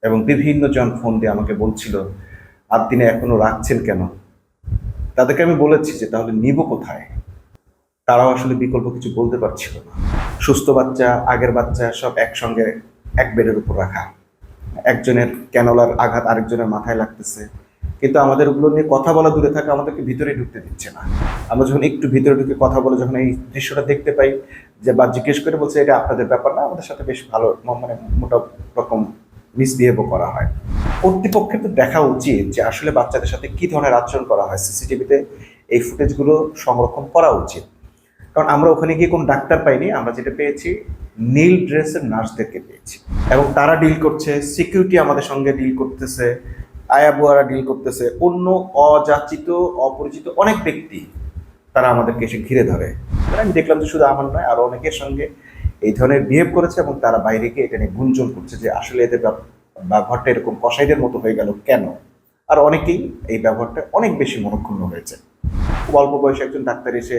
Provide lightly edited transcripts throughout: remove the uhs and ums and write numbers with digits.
এবং বিভিন্ন জন ফোন দিয়ে আমাকে বলছিল, দিনে এখনো রাখছেন কেন? তাদেরকে আমি বলেছি যে তাহলে নিব কোথায়? তারাও আসলে বিকল্প কিছু বলতে পারছিল না। সুস্থ বাচ্চা, আগের বাচ্চা সব একসঙ্গে এক বেডের উপর রাখা, একজনের ক্যানোলার আঘাত আরেকজনের মাথায় লাগতেছে, কিন্তু আমাদের ওগুলো নিয়ে কথা বলা দূরে থাকা, আমাদেরকে ভিতরে ঢুকতে দিচ্ছে না। আমরা যখন একটু ভিতরে ঢুকে কথা বলে যখন এই দৃশ্যটা দেখতে পাই, যে বা জিজ্ঞেস করে বলছে এটা আপনাদের ব্যাপার না, আমাদের সাথে বেশ ভালো মানে মোটা রকম মিসবিহেভও করা হয়। কর্তৃপক্ষের তো দেখা উচিত যে আসলে বাচ্চাদের সাথে কি ধরনের আচরণ করা হয়। সিসিটিভিতে এই ফুটেজগুলো সংরক্ষণ করা উচিত। কারণ আমরা ওখানে গিয়ে কোনো ডাক্তার পাইনি, আমরা যেটা পেয়েছি নীল ড্রেসের নার্সদেরকে পেয়েছি, এবং তারা ডিল করছে, সিকিউরিটি আমাদের সঙ্গে ডিল করতেছে, আয়াবুয়ারা ডিল করতেছে, অন্য অযাচিত অপরিচিত অনেক ব্যক্তি তারা আমাদেরকে এসে ঘিরে ধরে। আমি দেখলাম যে শুধু আমার নয়, আরো অনেকের সঙ্গে এই ধরনের বিহেভ করেছে, এবং তারা বাইরে গিয়ে এটা নিয়ে গুঞ্জন করছে যে আসলে এদের ব্যবহারটা এরকম কসাইদের মতো হয়ে গেল কেন। আর অনেকেই এই ব্যবহারটা অনেক বেশি মনক্ষুণ্ণ হয়েছে। খুব অল্প বয়সে একজন ডাক্তার এসে,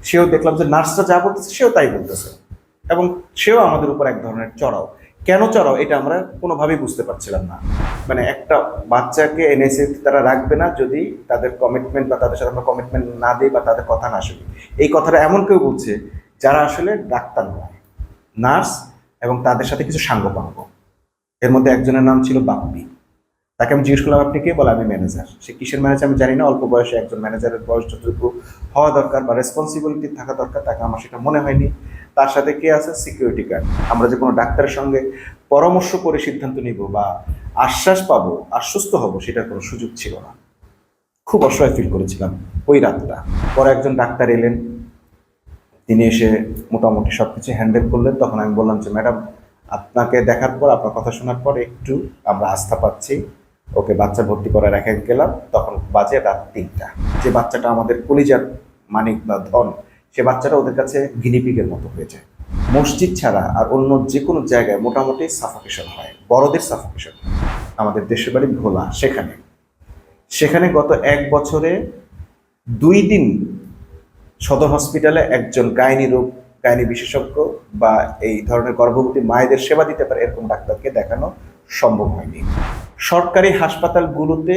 সেও দেখলাম যে নার্সরা যা বলতেছে সেও তাই বলতেছে, এবং সেও আমাদের উপর এক ধরনের চড়াও। কেন চড়াও এটা আমরা কোনোভাবেই বুঝতে পারছিলাম না। মানে একটা বাচ্চাকে এনএসএ তারা রাখবে না যদি তাদের কমিটমেন্ট বা তাদের সাথে আমরা কমিটমেন্ট না দিই বা তাদের কথা না শুনি। এই কথাটা এমন কেউ বলছে যারা আসলে ডাক্তার নয়, নার্স, এবং তাদের সাথে কিছু সাঙ্গপাঙ্গ। এর মধ্যে একজনের নাম ছিল বাপ্পি। তাকে আমি জিজ্ঞেস করলাম আপনি কে? বলে আমি ম্যানেজার। সে কিসের ম্যানেজার আমি জানি না, অল্প বয়সে একজন ম্যানেজারের বয়স যতটুকু হওয়া দরকার বা রেসপন্সিবিলিটি থাকা দরকার, তাকে আমার সেটা মনে হয়নি। তার সাথে কে আছে? Security guard. আমরা যে কোনো ডাক্তারের সঙ্গে পরামর্শ করে সিদ্ধান্ত নিব বা আশ্বাস পাবো, আশ্বস্ত হব, সেটার কোনো সুযোগ ছিল না। খুব অসহায় ফিল করেছিলাম ওই রাতটা। পরে একজন ডাক্তার এলেন, তিনি এসে মোটামুটি সবকিছু হ্যান্ডেল করলেন। তখন আমি বললাম যে ম্যাডাম, আপনাকে দেখার পর, আপনার কথা শোনার পর একটু আমরা আস্থা পাচ্ছি, ওকে বাচ্চা ভর্তি করে রেখে গেলাম। তখন বাজে রাত ৩টা। যে বাচ্চাটা আমাদের কলিজার মানিক বা ধন, সে বাচ্চাটা ওদের কাছে গিনিপিগের মতো হয়ে যায়। মসজিদ ছাড়া আর অন্য যে কোনো জায়গায় মোটামুটি সাফোকেশন হয়, বড়দের সাফোকেশন হয়। আমাদের দেশের বাড়ি ভোলা, সেখানে সেখানে গত ১ বছরে ২ দিন সদর হসপিটালে একজন গাইনি বিশেষজ্ঞ বা এই ধরনের গর্ভবতী মায়েদের সেবা দিতে পারে এরকম ডাক্তারকে দেখানো সম্ভব হয়নি। সরকারি হাসপাতালগুলোতে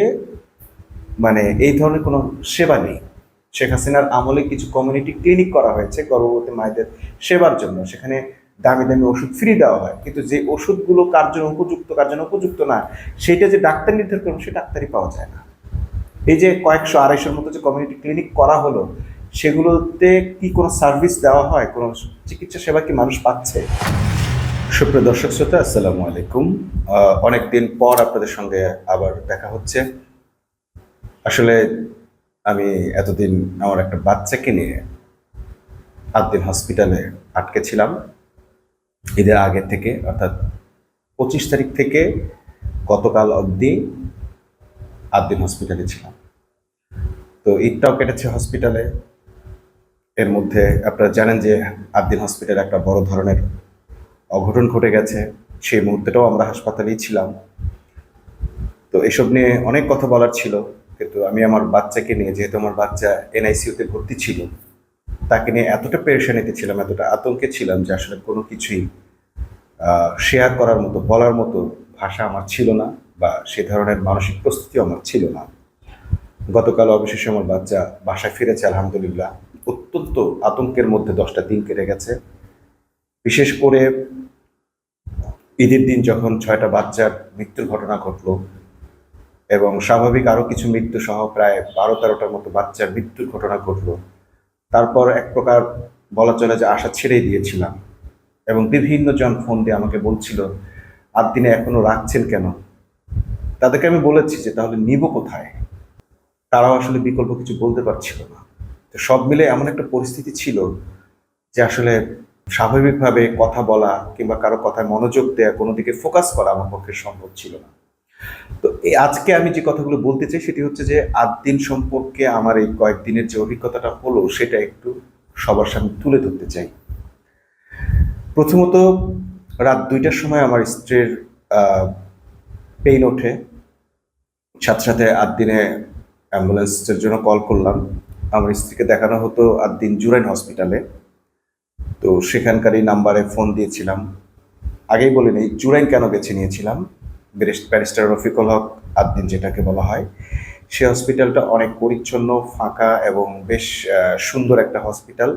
মানে এই ধরনের কোনো সেবা নেই। শেখ হাসিনার আমলে কিছু কমিউনিটি ক্লিনিক করা হয়েছে গর্ভবতী মায়েদের সেবার জন্য, সেখানে দামি দামি ওষুধ ফ্রি দেওয়া হয়, কিন্তু যে ওষুধগুলো কার জন্য উপযুক্ত কার জন্য উপযুক্ত না, সেটা যে ডাক্তার নির্ধারণ করবে সে ডাক্তারই পাওয়া যায় না। এই যে কয়েকশো আড়াইশোর মতো যে কমিউনিটি ক্লিনিক করা হলো, সেগুলোতে কি কোনো সার্ভিস দেওয়া হয়? কোনো চিকিৎসা সেবা কি মানুষ পাচ্ছে? সুপ্রিয় দর্শক শ্রোতা, আসসালামু আলাইকুম। অনেকদিন পর আপনাদের সঙ্গে আবার দেখা হচ্ছে। আসলে আমি এতদিন আমার একটা বাচ্চাকে নিয়ে ৮ দিন হসপিটালে আটকে ছিলাম। ঈদের আগে থেকে, অর্থাৎ ২৫ তারিখ থেকে গতকাল অবধি ৮ দিন হসপিটালে ছিলাম। তো ঈদটাও কেটেছে হসপিটালে। এর মধ্যে আপনারা জানেন যে ৮ দিন হসপিটালে একটা বড় ধরনের অঘটন ঘটে গেছে। সেই মুহূর্তেটাও আমরা হাসপাতালেই ছিলাম। তো এসব নিয়ে অনেক কথা বলার ছিল, কিন্তু আমি আমার বাচ্চাকে নিয়ে, যেহেতু আমার বাচ্চা এনআইসিউতে ভর্তি ছিল, তাকে নিয়ে এতটা পেরেশানিতে ছিলাম, এতটা আতঙ্কে ছিলাম যে আসলে কোনো কিছুই শেয়ার করার মতো, বলার মতো ভাষা আমার ছিল না, বা সে ধরনের মানসিক প্রস্তুতিও আমার ছিল না। গতকাল অবশেষে আমার বাচ্চা বাসায় ফিরেছে আলহামদুলিল্লাহ। অত্যন্ত আতঙ্কের মধ্যে 10টা দিন কেটে গেছে। বিশেষ করে ঈদের দিন যখন 6টা বাচ্চার মৃত্যুর ঘটনা ঘটলো, এবং স্বাভাবিক আরও কিছু মৃত্যু সহ প্রায় 12-13টার মতো বাচ্চার মৃত্যুর ঘটনা ঘটলো, তারপর এক প্রকার বলা চলে যে আশা ছেড়েই দিয়েছিলাম। এবং বিভিন্ন জন ফোন দিয়ে আমাকে বলছিল, 8 দিনে এখনো রাখছেন কেন? তাদেরকে আমি বলেছি যে তাহলে নিব কোথায়? তারাও আসলে বিকল্প কিছু বলতে পারছিল না। তো সব মিলে এমন একটা পরিস্থিতি ছিল যে আসলে স্বাভাবিকভাবে কথা বলা কিংবা কারো কথায় মনোযোগ দেওয়া, কোনো দিকে ফোকাস করা আমার পক্ষে সম্ভব ছিল না। তো আজকে আমি যে কথাগুলো বলতে চাই সেটি হচ্ছে যে ৮ দিন সম্পর্কে আমার এই কয়েকদিনের যে অভিজ্ঞতাটা হলো সেটা একটু সবার সামনে তুলে ধরতে চাই। প্রথমত, রাত 2টার সময় আমার স্ত্রীর পেইন ওঠে। সাথে সাথে ৮ দিনে অ্যাম্বুলেন্সের জন্য কল করলাম। আমার স্ত্রীকে দেখানো হতো ৮ দিন জুরাইন হসপিটালে। তো সেখানকারই নাম্বারে ফোন দিয়েছিলাম। আগেই বলে নেই জুরাইন কেন বেছে নিয়েছিলাম। ব্যারিস্টার রফিকুল হক আদ্দিন যেটাকে বলা হয়, সে হসপিটালটা অনেক পরিচ্ছন্ন, ফাঁকা এবং বেশ সুন্দর একটা হসপিটাল।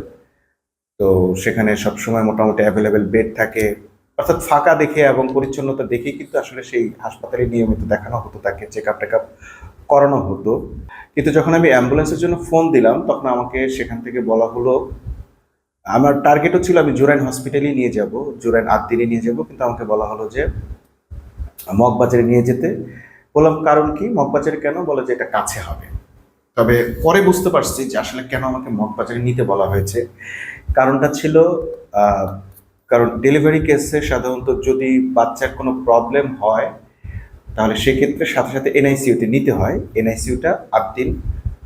তো সেখানে সবসময় মোটামুটি অ্যাভেলেবেল বেড থাকে, অর্থাৎ ফাঁকা দেখে এবং পরিচ্ছন্নতা দেখেই কিন্তু আসলে সেই হাসপাতালে নিয়মিত দেখানো হতো, তাকে চেক আপ টেক আপ করানো হতো। কিন্তু যখন আমি অ্যাম্বুলেন্সের জন্য ফোন দিলাম তখন আমাকে সেখান থেকে বলা হলো, আমার টার্গেটও ছিল আমি জুরাইন হসপিটালেই নিয়ে যাব, জুরাইন আদ্দিনে নিয়ে যাব, কিন্তু আমাকে বলা হলো যে মগবাজারে নিয়ে যেতে। বললাম কারণ কি, মগবাজারে কেন? বলে যে এটা কাছে হবে। তবে পরে বুঝতে পারছি যে আসলে কেন আমাকে মগবাজারে নিতে বলা হয়েছে। কারণটা ছিল আহ, কারণ ডেলিভারি কেসে সাধারণত যদি বাচ্চার কোনো প্রবলেম হয় তাহলে সেক্ষেত্রে সাথে সাথে এনআইসিউতে নিতে হয়। এনআইসিউটা আদ্দিন,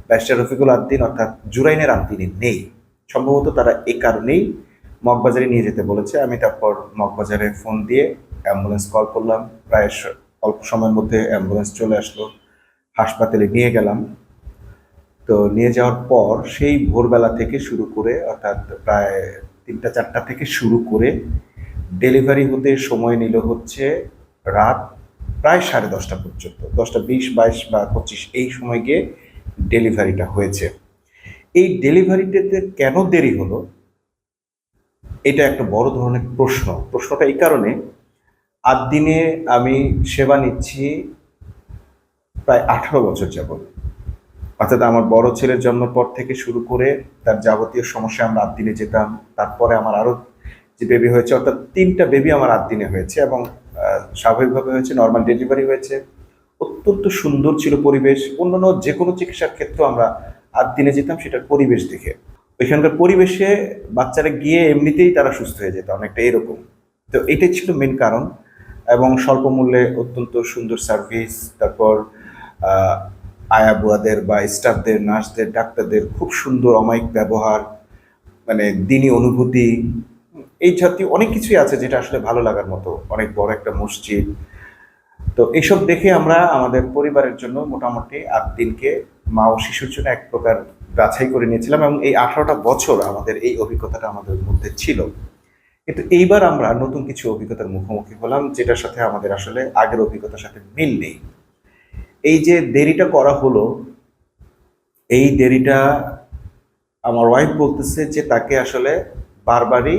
ব্যারিস্টার রফিকুল আদ্দিন অর্থাৎ জুরাইনের আদ্দিনে নেই। সম্ভবত তারা এই কারণেই মগবাজারে নিয়ে যেতে বলেছে। আমি তারপর মগবাজারে ফোন দিয়ে অ্যাম্বুলেন্স কল করলাম, প্রায় অল্প সময়ের মধ্যে অ্যাম্বুলেন্স চলে আসলো, হাসপাতালে নিয়ে গেলাম। তো নিয়ে যাওয়ার পর সেই ভোরবেলা থেকে শুরু করে, অর্থাৎ প্রায় 3টা 4টা থেকে শুরু করে ডেলিভারি হতে সময় নিল হচ্ছে রাত প্রায় 10:30 পর্যন্ত, 10টা 20 22 বা 25 এই সময় গিয়ে ডেলিভারিটা হয়েছে। এই ডেলিভারিটাতে কেন দেরি হলো, এটা একটা বড় ধরনের প্রশ্ন। প্রশ্নটা এই কারণে, আট দিনে আমি সেবা নিচ্ছি প্রায় 18 বছর যাবত। অর্থাৎ আমার বড় ছেলের জন্মের পর থেকে শুরু করে তার যাবতীয় সমস্যা আমরা 8 দিনে যেতাম। তারপরে আমার আরো যে বেবি হয়েছে, অর্থাৎ 3টা বেবি আমার 8 দিনে হয়েছে এবং স্বাভাবিকভাবে হয়েছে, নর্মাল ডেলিভারি হয়েছে। অত্যন্ত সুন্দর ছিল পরিবেশ। অন্যান্য যে কোনো চিকিৎসার ক্ষেত্রে আমরা 8 দিনে যেতাম সেটার পরিবেশ দেখে। ওইখানকার পরিবেশে বাচ্চারা গিয়ে এমনিতেই তারা সুস্থ হয়ে যেত, অনেকটা এরকম। তো এটাই ছিল মেন কারণ। এবং স্বল্প মূল্যে অত্যন্ত সুন্দর সার্ভিস। তারপর আয়া বুয়াদের বা স্টাফদের, নার্সদের, ডাক্তারদের খুব সুন্দর অমায়িক ব্যবহার, মানে দিনী অনুভূতি, এই জাতীয় অনেক কিছুই আছে যেটা আসলে ভালো লাগার মতো। অনেক বড় একটা মসজিদ। তো এইসব দেখে আমরা আমাদের পরিবারের জন্য মোটামুটি 8 দিনকে মা ও শিশুর জন্য এক প্রকার বাছাই করে নিয়েছিলাম এবং এই 18টা বছর আমাদের এই অভিজ্ঞতাটা আমাদের মধ্যে ছিল। কিন্তু এইবার আমরা নতুন কিছু অভিজ্ঞতার মুখোমুখি হলাম যেটার সাথে আমাদের আসলে আগের অভিজ্ঞতার সাথে মিল নেই। এই যে দেরিটা করা হলো, এই দেরিটা আমার ওয়াইফ বলতেছে যে তাকে আসলে বারবারই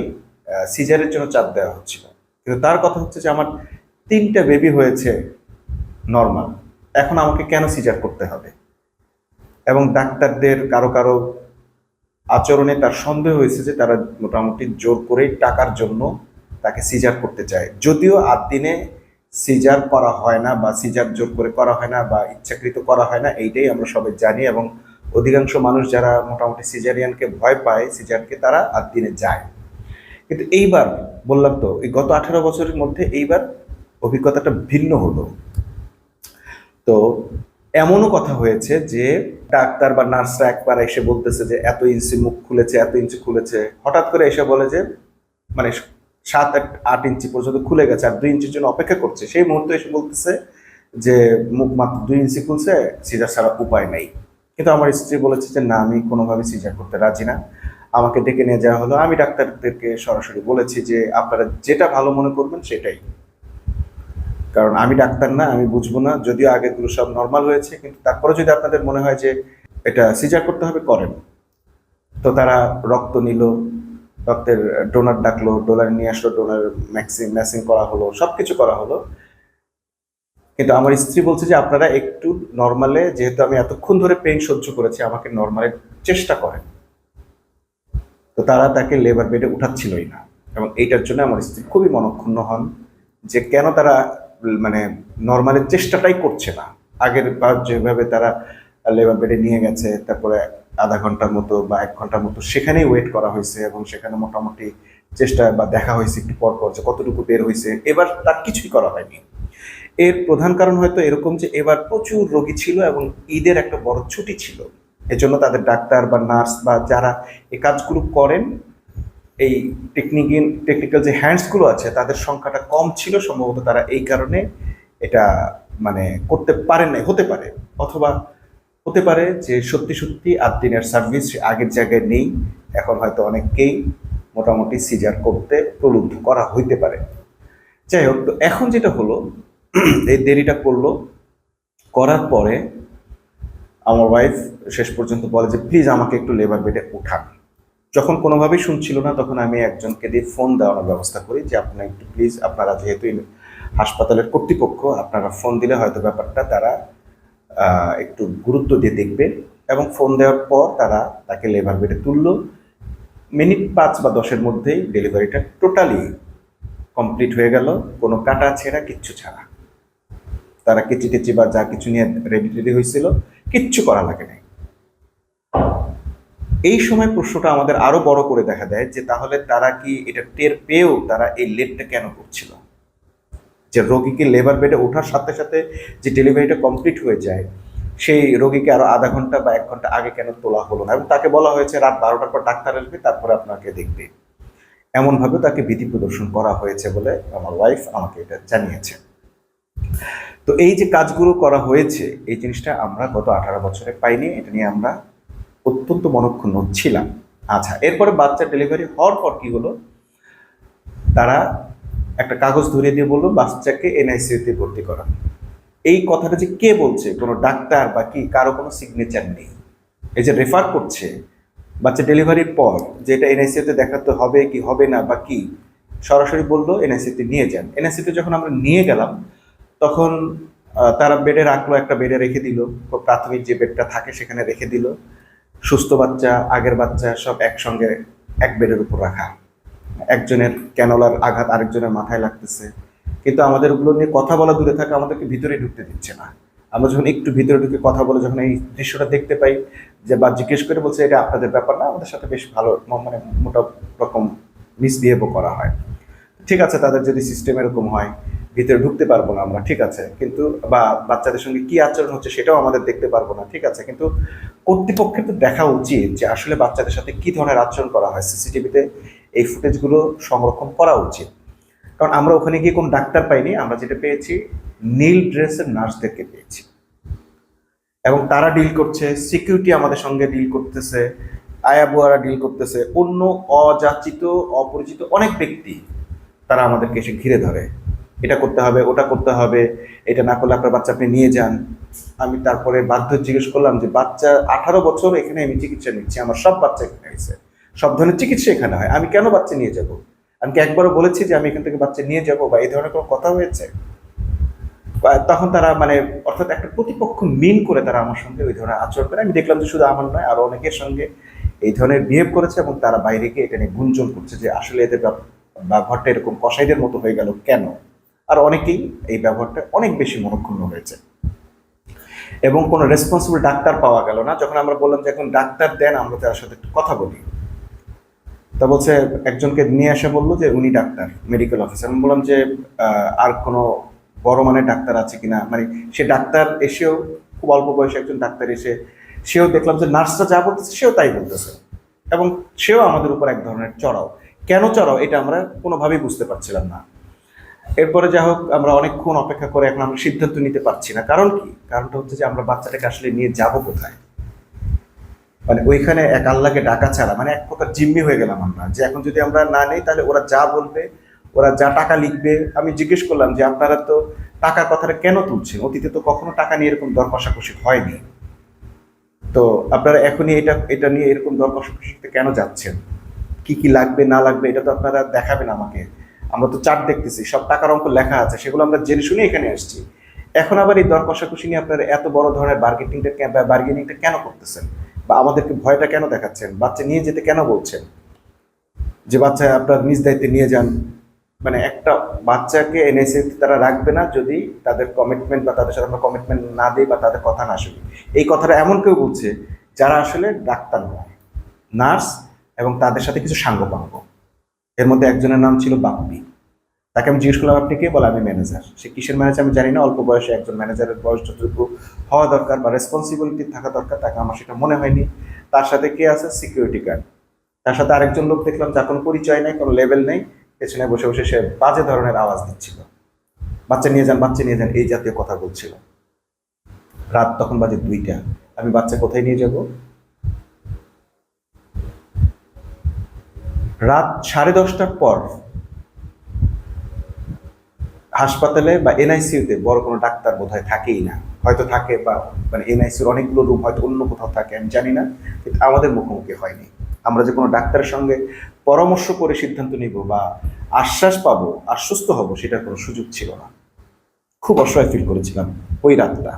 সিজারের জন্য চাপ দেওয়া হচ্ছিল। কিন্তু তার কথা হচ্ছে যে আমার 3টা বেবি হয়েছে নর্মাল, এখন আমাকে কেন সিজার করতে হবে? এবং ডাক্তারদের কারো কারো আচরণে তার সন্দেহ হয়েছে যে তারা মোটামুটি জোর করেই টাকার জন্য তাকে সিজার করতে চায়। যদিও 8 দিনে সিজার করা হয় না বা সিজার জোর করে করা হয় না বা ইচ্ছাকৃত করা হয় না, এইটাই আমরা সবাই জানি। এবং অধিকাংশ মানুষ যারা মোটামুটি সিজারিয়ানকে ভয় পায়, সিজারকে, তারা 8 দিনে যায়। কিন্তু এইবার বললাম তো, এই গত 18 বছরের মধ্যে এইবার অভিজ্ঞতাটা ভিন্ন হলো। তো এমনও কথা হয়েছে যে ডাক্তার বা নার্সরা একবার এসে বলতেছে যে এত ইঞ্চি মুখ খুলেছে, এত ইঞ্চি খুলেছে। হঠাৎ করে এসে বলে যে মানে 7 8 ইঞ্চি পর্যন্ত খুলে গেছে আর 2 ইঞ্চির জন্য অপেক্ষা করছে। সেই মুহূর্তে এসে বলতেছে যে মুখ মাত্র 2 ইঞ্চি খুলছে, সিজার ছাড়া উপায় নাই। কিন্তু আমার স্ত্রী বলেছে যে না, আমি কোনোভাবে সিজার করতে রাজি না। আমাকে ডেকে নিয়ে যাওয়া হলো। আমি ডাক্তারদেরকে সরাসরি বলেছি যে আপনারা যেটা ভালো মনে করবেন সেটাই, কারণ আমি ডাক্তার না, আমি বুঝবো না। যদিও আগেরগুলো সব নর্মাল হয়েছে, কিন্তু তারপরে যদি আপনাদের মনে হয় যে এটা সিজার করতে হবে, করেন। তো তারা রক্ত নিল, রক্তের ডোনার ডাকলো, ডোনার নিয়ে আসলো, ডোনার ম্যাচিং করা হলো, সবকিছু করা হলো। কিন্তু আমার স্ত্রী বলছে যে আপনারা একটু নর্মালে, যেহেতু আমি এতক্ষণ ধরে পেইন সহ্য করেছি, আমাকে নর্মালের চেষ্টা করেন। তো তারা তাকে লেবার বেডে উঠাচ্ছিলই না এবং এইটার জন্য আমার স্ত্রী খুবই মনক্ষুণ্ণ হন যে কেন তারা মানে নর্মালের চেষ্টাটাই করছে না। আগের বার যেভাবে তারা লেবার বেডে নিয়ে গেছে, তারপরে আধা ঘন্টার মতো বা 1 ঘন্টার মতো সেখানেই ওয়েট করা হয়েছে এবং সেখানে মোটামুটি চেষ্টা বা দেখা হয়েছে একটু পর পর যে কতটুকু বের হয়েছে। এবার তার কিছুই করা হয়নি। এর প্রধান কারণ হয়তো এরকম যে এবার প্রচুর রোগী ছিল এবং ঈদের একটা বড় ছুটি ছিল। এজন্য তাদের ডাক্তার বা নার্স বা যারা এই কাজগুলো করেন, এই টেকনিক্যাল যে হ্যান্ডসগুলো আছে তাদের সংখ্যাটা কম ছিল। সম্ভবত তারা এই কারণে এটা মানে করতে পারেন নাই, হতে পারে। অথবা হতে পারে যে সত্যি সত্যি 8 দিনের সার্ভিস আগের জায়গায় নেই, এখন হয়তো অনেককেই মোটামুটি সিজার করতে প্রলুব্ধ করা হইতে পারে। যাই হোক, তো এখন যেটা হলো, এই দেরিটা করলো। করার পরে আমার ওয়াইফ শেষ পর্যন্ত বলে যে প্লিজ আমাকে একটু লেবার বেডে উঠান। যখন কোনোভাবেই শুনছিল না, তখন আমি একজনকে দিয়ে ফোন দেওয়ানোর ব্যবস্থা করি যে আপনারা একটু প্লিজ, আপনারা যেহেতু হাসপাতালের কর্তৃপক্ষ, আপনারা ফোন দিলে হয়তো ব্যাপারটা তারা একটু গুরুত্ব দিয়ে দেখবে। এবং ফোন দেওয়ার পর তারা তাকে লেবার বেডে তুললো। মিনিট 5 বা 10-এর মধ্যেই ডেলিভারিটা টোটালি কমপ্লিট হয়ে গেল, কোনো কাটা ছেঁড়া কিচ্ছু ছাড়া। তারা কেচি টেচি বা যা কিছু নিয়ে রেডি হয়েছিল কিচ্ছু করা লাগে নাই। এই সময় প্রশ্নটা আমাদের আরো বড় করে দেখা দেয় যে তাহলে তারা কি এটা টের পেয়েও তারা এই লেটটা কেন করছিল? যে রোগীকে লেবার বেডে ওঠার সাথে সাথে যে ডেলিভারিটা কমপ্লিট হয়ে যায়, সেই রোগীকে আরো আধা ঘন্টা বা 1 ঘন্টা আগে কেন তোলা হলো না? এবং তাকে বলা হয়েছে রাত 12টার পর ডাক্তার আসবে, তারপরে আপনাকে দেখবে। এমনভাবে তাকে ভীতি প্রদর্শন করা হয়েছে বলে আমার ওয়াইফ আমাকে এটা জানিয়েছে। তো এই যে কাজগুলো করা হয়েছে, এই জিনিসটা আমরা গত 18 বছরে পাইনি। এটা নিয়ে আমরা অত্যন্ত মনক্ষুণ্ণ ছিলাম। আচ্ছা, এরপরে বাচ্চা ডেলিভারি হওয়ার পর কি হলো, তারা একটা কাগজ ধরিয়ে দিয়ে বললো বাচ্চাকে এনআইসিইউতে ভর্তি করা। এই কথাটা যে কে বলছে, কোনো ডাক্তার বা কি, কারো কোনো সিগনেচার নেই। এই যে রেফার করছে বাচ্চা ডেলিভারির পর যে এটা এনআইসিইউতে দেখাতে হবে কি হবে না বা কি, সরাসরি বললো এনআইসিইউতে নিয়ে যান। এনআইসিইউতে যখন আমরা নিয়ে গেলাম, তখন তারা বেডে রাখলো, একটা বেডে রেখে দিল, প্রাথমিক যে বেডটা থাকে সেখানে রেখে দিল। সুস্থ বাচ্চা, আগের বাচ্চা সব একসঙ্গে এক বেডের উপর রাখা। একজনের ক্যানোলার আঘাত আরেকজনের মাথায় লাগতেছে, কিন্তু আমাদের ওগুলো নিয়ে কথা বলা দূরে থাকে, আমাদেরকে ভিতরে ঢুকতে দিচ্ছে না। আমরা যখন একটু ভিতরে ঢুকে কথা বলে যখন এই দৃশ্যটা দেখতে পাই, যে বা জিজ্ঞেস করে বলছে এটা আপনাদের ব্যাপার না, আমাদের সাথে বেশ ভালো মানে মোটা রকম মিসবিহেভও করা হয়। ঠিক আছে, তাদের যদি সিস্টেম এরকম হয়, ভিতরে ঢুকতে পারবো না আমরা, ঠিক আছে, কিন্তু বা বাচ্চাদের সঙ্গে কি আচরণ হচ্ছে সেটাও আমাদের দেখতে পারবো না, ঠিক আছে, কিন্তু কর্তৃপক্ষের তো দেখা উচিত যে আসলে বাচ্চাদের সাথে কি ধরনের আচরণ করা হয়। সিসিটিভিতে এই ফুটেজগুলো সংরক্ষণ করা উচিত। কারণ আমরা ওখানে গিয়ে কোনো ডাক্তার পাইনি, আমরা যেটা পেয়েছি নীল ড্রেসের নার্সদেরকে পেয়েছি, এবং তারা ডিল করছে, সিকিউরিটি আমাদের সঙ্গে ডিল করতেছে, আয়াবুয়ারা ডিল করতেছে, অন্য অযাচিত অপরিচিত অনেক ব্যক্তি তারা আমাদেরকে এসে ঘিরে ধরে, এটা করতে হবে, ওটা করতে হবে, এটা না করলে আপনার বাচ্চা আপনি নিয়ে যান। আমি তারপরে বাধ্য জিজ্ঞেস করলাম যে বাচ্চা 18 বছর এখানে আমি চিকিৎসা নিচ্ছি, আমার সব বাচ্চা এখানে হয়েছে, সব ধরনের চিকিৎসা এখানে হয়, আমি কেন বাচ্চা নিয়ে যাব? আমি কি একবারও বলেছি যে আমি এখান থেকে বাচ্চা নিয়ে যাব বা এই ধরনের কোনো কথা হয়েছে? তখন তারা মানে অর্থাৎ একটা প্রতিপক্ষ মিন করে তারা আমার সঙ্গে ওই ধরনের আচরণ করে। আমি দেখলাম যে শুধু আমার নয়, আরো অনেকের সঙ্গে এই ধরনের বিহেভ করেছে, এবং তারা বাইরে গিয়ে এটা নিয়ে গুঞ্জন করছে যে আসলে এদের ব্যবহারটা এরকম কসাইদের মতো হয়ে গেল কেন। আর অনেকেই এই ব্যবহারটা অনেক বেশি মনক্ষুণ্ণ হয়েছে, এবং কোনো রেসপন্সিবল ডাক্তার পাওয়া গেল না। যখন আমরা বললাম যে এখন ডাক্তার দেন, আমরা তার সাথে একটু কথা বলি, তা বলছে একজনকে নিয়ে এসে বললো যে উনি ডাক্তার, মেডিকেল অফিসার। আমি বললাম যে আর কোনো বড় মানের ডাক্তার আছে কিনা, মানে সে ডাক্তার এসেও, খুব অল্প বয়সে একজন ডাক্তার এসে, সেও দেখলাম যে নার্সরা যা বলতেছে সেও তাই বলতেছে, এবং সেও আমাদের উপর এক ধরনের চড়াও। কেন চড়াও এটা আমরা কোনোভাবেই বুঝতে পারছিলাম না। এরপরে যা হোক, আমরা অনেকক্ষণ অপেক্ষা করে এখন আমরা সিদ্ধান্ত নিতে পারছি না। কারণ কি? কারণটা হচ্ছে যে আমরা বাচ্চাটাকে আসলে নিয়ে যাব কোথায়? মানে ওইখানে এক আল্লাহকে ডাকা ছাড়া মানে এক প্রকার জিম্মি হয়ে গেলাম আমরা, যে এখন যদি আমরা না নেই তাহলে ওরা যা বলবে, ওরা যা টাকা লিখবে। আমি জিজ্ঞেস করলাম যে আপনারা তো টাকার কথাটা কেন তুলছেন, অতীতে তো কখনো টাকা নিয়ে এরকম দর কষাকষি হয়নি, তো আপনারা এখনই এটা এটা নিয়ে এরকম দর কষাকষিতে কেন যাচ্ছেন? কি কি লাগবে না লাগবে এটা তো আপনারা দেখাবেন আমাকে, আমরা তো চার্ট দেখতেছি, সব টাকার অঙ্ক লেখা আছে, সেগুলো আমরা জেনে শুনে এখানে আসছি। এখন আবার এই দর কষাকষি নিয়ে আপনারা এত বড় ধরনের বার্গেনিংটা কেন করতেছেন, বা আমাদেরকে ভয়টা কেন দেখাচ্ছেন, বাচ্চা নিয়ে যেতে কেন বলছেন, যে বাচ্চা আপনার নিজ দায়িত্বে নিয়ে যান। মানে একটা বাচ্চাকে এনএসএতে তারা রাখবে না যদি তাদের কমিটমেন্ট বা তাদের সাথে আমরা কমিটমেন্ট না দিই বা তাদের কথা না শুনি। এই কথাটা এমন কেউ বলছে যারা আসলে ডাক্তার নয়, নার্স, এবং তাদের সাথে কিছু সাঙ্গপাঙ্গ। এর মধ্যে একজনের নাম ছিল বাপ্পি। তাকে আমি জিজ্ঞেস করলাম আপনি কে? বলে আমি ম্যানেজার। সে কিসের ম্যানেজার আমি জানি না, অল্প বয়সে একজন ম্যানেজারের বয়স যতটুকু হওয়া দরকার বা রেসপন্সিবিলিটি থাকা দরকার, তাকে আমার সেটা মনে হয়নি। তার সাথে কে আছে? Security guard. তার সাথে আরেকজন লোক দেখলাম যার কোনো পরিচয় নেই, কোনো লেভেল নেই, পেছনে বসে বসে সে বাজে ধরনের আওয়াজ দিচ্ছিল, বাচ্চা নিয়ে যান, বাচ্চা নিয়ে যান, এই জাতীয় কথা বলছিল। রাত তখন বাজে 2টা। আমি বাচ্চা কোথায় নিয়ে যাব? রাত 10:30টার পর হাসপাতালে বা এনআইসিইউতে বড় কোনো ডাক্তার বোধহয় থাকেই না, হয়তো থাকে বা মানে এনআইসিউর অনেকগুলো রুম হয়তো অন্য কোথাও থাকে, আমি জানি না, কিন্তু আমাদের মুখোমুখি হয়নি। আমরা যে কোনো ডাক্তারের সঙ্গে পরামর্শ করে সিদ্ধান্ত নিব বা আশ্বাস পাবো, আশ্বস্ত হব, সেটার কোনো সুযোগ ছিল না। খুব অসহায় ফিল করেছিলাম ওই রাতটা।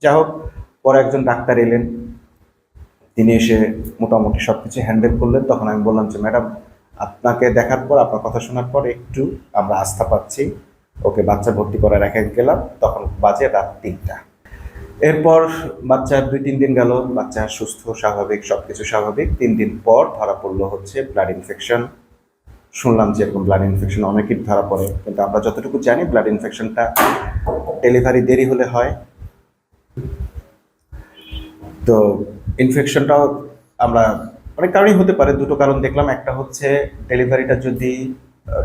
যাই হোক, পরে একজন ডাক্তার এলেন, তিনি এসে মোটামুটি সব কিছু হ্যান্ডেল করলেন। তখন আমি বললাম যে ম্যাডাম, আপনাকে দেখার পর, আপনার কথা শোনার পর একটু আমরা আস্থা পাচ্ছি, ওকে বাচ্চা ভর্তি করে রেখে গেলাম। তখন বাজে রাত 3টা। এরপর বাচ্চার 2-3 দিন গেল, বাচ্চা সুস্থ, স্বাভাবিক, সবকিছু স্বাভাবিক। 3 দিন পর ধরা পড়লো হচ্ছে ব্লাড ইনফেকশন। শুনলাম যে এরকম ব্লাড ইনফেকশন অনেকের ধরা পড়ে, কিন্তু আমরা যতটুকু জানি ব্লাড ইনফেকশনটা ডেলিভারি দেরি হলে হয়। তো ইনফেকশনটাও আমরা অনেক কারণেই হতে পারে। দুটো কারণ দেখলাম। একটা হচ্ছে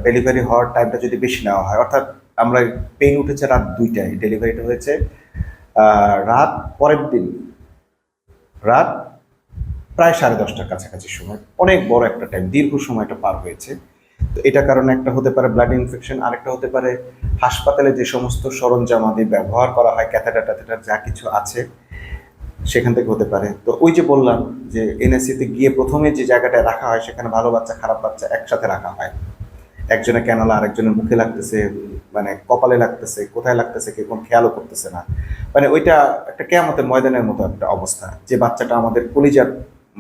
ডেলিভারি হওয়ার টাইমটা যদি বেশি নেওয়া হয়, অর্থাৎ আমরা পেইন উঠেছে রাত 2টায়, ডেলিভারিটা হয়েছে রাত পরের দিন রাত প্রায় 10:30টার কাছাকাছি সময়, অনেক বড় একটা টাইম, দীর্ঘ সময়টা পার হয়েছে। তো এটা কারণে একটা হতে পারে ব্লাড ইনফেকশন, আরেকটা হতে পারে হাসপাতালে যে সমস্ত সরঞ্জামাদি ব্যবহার করা হয়, ক্যাথেটার ট্যাথেটার যা কিছু আছে সেখান থেকে হতে পারে। তো ওই যে বললাম যে এনএসসিতে গিয়ে প্রথমে যে জায়গাটায় রাখা হয়, সেখানে ভালো বাচ্চা খারাপ বাচ্চা একসাথে রাখা হয়। একজনের ক্যানালা আরেকজনের মুখে লাগতেছে, মানে কপালে লাগতেছে, কোথায় লাগতেছে কেউ কোনো খেয়ালও করতেছে না। মানে ওইটা একটা কেয়ামতের ময়দানের মতো একটা অবস্থা। যে বাচ্চাটা আমাদের কলিজার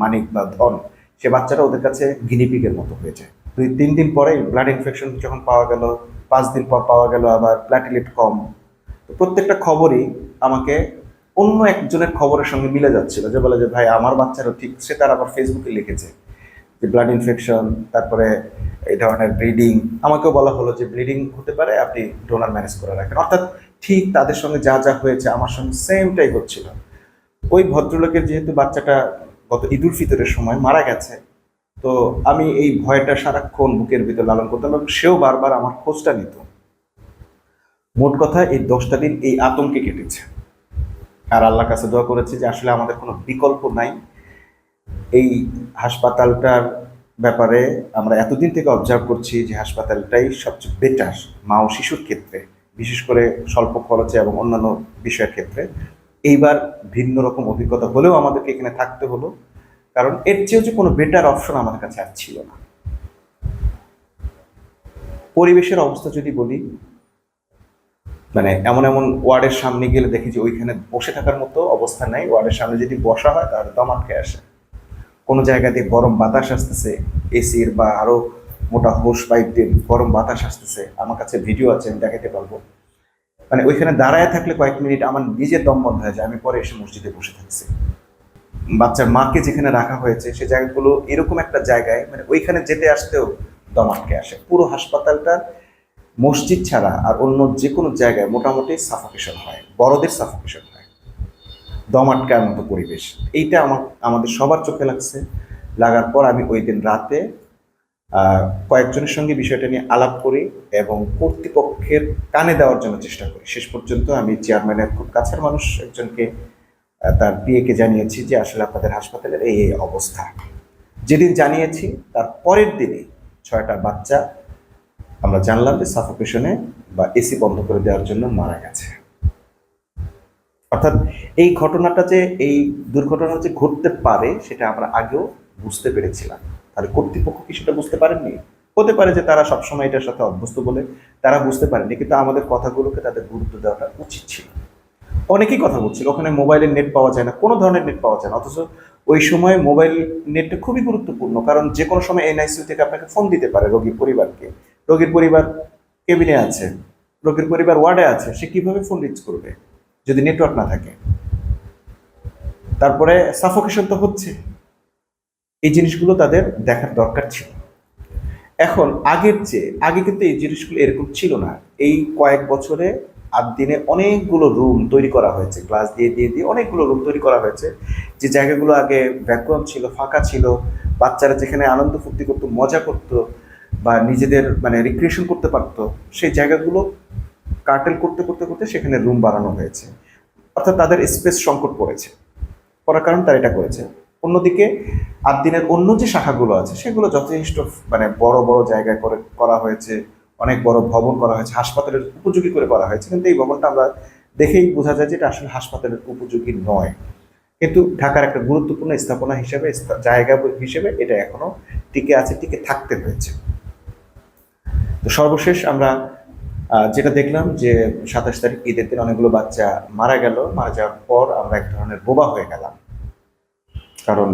মানিক বা ধন, সে বাচ্চাটা ওদের কাছে গিনিপিগের মতো হয়ে যায়। 2-3 দিন পরে ব্লাড ইনফেকশন যখন পাওয়া গেল, 5 দিন পর পাওয়া গেল আবার প্ল্যাটিলেট কম। তো প্রত্যেকটা খবরই আমাকে অন্য একজনের খবরের সঙ্গে মিলে যাচ্ছিল, যে বলে যে ভাই আমার বাচ্চারও ঠিক। সে তার আবার ফেসবুকে লিখেছে যে ব্লাড ইনফেকশন, তারপরে এই ধরনের ব্লিডিং। আমাকেও বলা হলো যে ব্লিডিং হতে পারে, আপনি ডোনার ম্যানেজ করে রাখেন। অর্থাৎ ঠিক তাদের সঙ্গে যা যা হয়েছে আমার সঙ্গে সেমটাই হচ্ছিল। ওই ভদ্রলোকের যেহেতু বাচ্চাটা গত ঈদুল ফিতরের সময় মারা গেছে, তো আমি এই ভয়টা সারাক্ষণ বুকের ভিতর লালন করতাম এবং সেও বারবার আমার খোঁজটা নিত। মোট কথা এই 10টা দিন এই আতঙ্কে কেটেছে। আর আল্লাহর কাছে দোয়া করেছি যে আসলে আমাদের কোনো বিকল্প নাই। এই হাসপাতালটার ব্যাপারে আমরা এতদিন থেকে অবজার্ভ করছি যে হাসপাতালটাই সবচেয়ে বেটার মা ও শিশুর ক্ষেত্রে, বিশেষ করে স্বল্প খরচে এবং অন্যান্য বিষয়ের ক্ষেত্রে। এইবার ভিন্ন রকম অভিজ্ঞতা হলেও আমাদেরকে এখানে থাকতে হলো, কারণ এর চেয়েও যে কোনো বেটার অপশন আমাদের কাছে আর ছিল না। পরিবেশের অবস্থা যদি বলি, মানে এমন এমন ওয়ার্ডের সামনে গেলে দেখি যে ওইখানে বসে থাকার মতো অবস্থা নাই। ওয়ার্ডের সামনে যদি বসা হয় তাহলে দম আটকে আসে। কোনো জায়গা দিয়ে গরম বাতাস আসতেছে, এসির বা আরো মোটা হোস পাইপ দিয়ে গরম বাতাস আসতেছে। আমার কাছে ভিডিও আছে, আমি দেখাতে পারবো। মানে ওইখানে দাঁড়ায় থাকলে কয়েক মিনিট আমার নিজের দম বন্ধ হয়ে যায়। আমি পরে এসে মসজিদে বসে থাকছি। বাচ্চার মাকে যেখানে রাখা হয়েছে সে জায়গাগুলো এরকম একটা জায়গায়, মানে ওইখানে যেতে আসতেও দম আটকে আসে। পুরো হাসপাতালটা মসজিদ ছাড়া আর অন্য যে কোনো জায়গায় মোটামুটি সাফোকেশন হয়, বড়দের সাফোকেশন হয়, দম আটকার মতো পরিবেশ। এইটা আমাদের সবার চোখে লাগছে। লাগার পর আমি ওই দিন রাতে কয়েকজনের সঙ্গে বিষয়টা নিয়ে আলাপ করি এবং কর্তৃপক্ষের কানে দেওয়ার জন্য চেষ্টা করি। শেষ পর্যন্ত আমি চেয়ারম্যানের খুব কাছের মানুষ একজনকে, তার পিএকে জানিয়েছি যে আসলে আপনাদের হাসপাতালের এই এই অবস্থা। যেদিন জানিয়েছি তার পরের দিনে 6টা বাচ্চা আমরা জানলাম যে সাফোকেশনে বা এসি বন্ধ করে দেওয়ার জন্য মারা গেছে। অর্থাৎ এই ঘটনাটা যে, এই দুর্ঘটনা যে ঘটতে পারে সেটা আমরা আগেও বুঝতে পেরেছিলাম। তাহলে কর্তৃপক্ষ কি সেটা বুঝতে পারেননি? হতে পারে যে তারা সবসময় এটার সাথে অভ্যস্ত বলে তারা বুঝতে পারেনি, কিন্তু আমাদের কথাগুলোকে তাদের গুরুত্ব দেওয়াটা উচিত ছিল। অনেকেই কথা বলছিল ওখানে মোবাইলের নেট পাওয়া যায় না, কোনো ধরনের নেট পাওয়া যায় না, অথচ ওই সময় মোবাইল নেটটা খুবই গুরুত্বপূর্ণ। কারণ যে কোনো সময় এনআইসিইউ থেকে আপনাকে ফোন দিতে পারে রোগীর পরিবারকে। রোগীর পরিবার কেবিনে আছে, রোগীর পরিবার ওয়ার্ডে আছে, সে কিভাবে ফোন রিচ করবে যদি নেটওয়ার্ক না থাকে? তারপরে সাফোকেশন তো হচ্ছে, এই জিনিসগুলো তাদের দেখার দরকার ছিল। এখন আগের চেয়ে, আগে কিন্তু এই জিনিসগুলো এরকম ছিল না। এই কয়েক বছরে 8 দিনে অনেকগুলো রুম তৈরি করা হয়েছে, গ্লাস দিয়ে দিয়ে দিয়ে অনেকগুলো রুম তৈরি করা হয়েছে। যে জায়গাগুলো আগে ভ্যাকুয়াম ছিল, ফাঁকা ছিল, বাচ্চারা যেখানে আনন্দ ফুর্তি করতো, মজা করতো বা নিজেদের মানে রিক্রিয়েশন করতে পারতো, সেই জায়গাগুলো কার্টেল করতে করতে করতে সেখানে রুম বাড়ানো হয়েছে। অর্থাৎ তাদের স্পেস সংকট পড়েছে, করার কারণ তারা এটা করেছে। অন্যদিকে 8 দিনের অন্য যে শাখাগুলো আছে সেগুলো যথেষ্ট মানে বড় বড় জায়গায় করা হয়েছে, অনেক বড় ভবন করা হয়েছে, হাসপাতালের উপযোগী করে করা হয়েছে, কিন্তু এই ভবনটা আমরা দেখেই বোঝা যায় যে এটা আসলে হাসপাতালের উপযোগী নয়। কিন্তু ঢাকার একটা গুরুত্বপূর্ণ স্থাপনা হিসেবে, জায়গা হিসেবে এটা এখনো টিকে আছে, টিকে থাকতে হয়েছে। তো সর্বশেষ আমরা যেটা দেখলাম যে 27 তারিখ ঈদের দিন অনেকগুলো বাচ্চা মারা গেল। মারা যাওয়ার পর আমরা এক ধরনের বোবা হয়ে গেলাম, কারণ